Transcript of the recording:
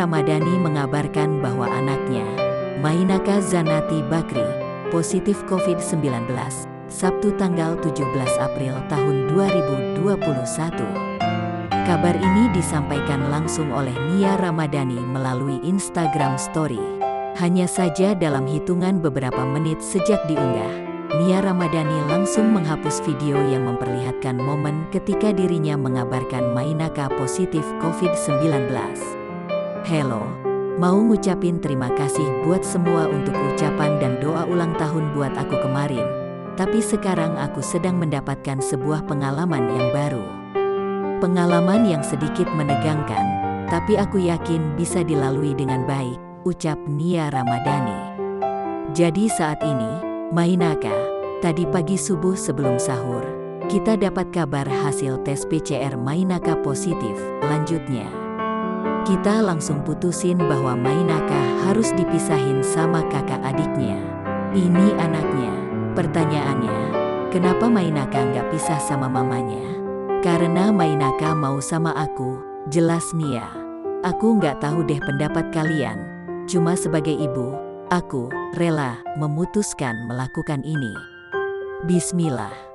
Ramadhani mengabarkan bahwa anaknya, Mainaka Zanati Bakri, positif COVID-19, Sabtu tanggal 17 April tahun 2021. Kabar ini disampaikan langsung oleh Nia Ramadhani melalui Instagram Story. Hanya saja dalam hitungan beberapa menit sejak diunggah, Nia Ramadhani langsung menghapus video yang memperlihatkan momen ketika dirinya mengabarkan Mainaka positif COVID-19. Hello, mau ngucapin terima kasih buat semua untuk ucapan dan doa ulang tahun buat aku kemarin. Tapi sekarang aku sedang mendapatkan sebuah pengalaman yang baru. Pengalaman yang sedikit menegangkan, tapi aku yakin bisa dilalui dengan baik, ucap Nia Ramadhani. Jadi saat ini, Mainaka, tadi pagi subuh sebelum sahur, kita dapat kabar hasil tes PCR Mainaka positif. Lanjutnya, kita langsung putusin bahwa Mainaka harus dipisahin sama kakak adiknya. Ini anaknya. Pertanyaannya, kenapa Mainaka nggak pisah sama mamanya? Karena Mainaka mau sama aku, jelas Nia. Aku nggak tahu deh pendapat kalian. Cuma sebagai ibu, aku rela memutuskan melakukan ini. Bismillah.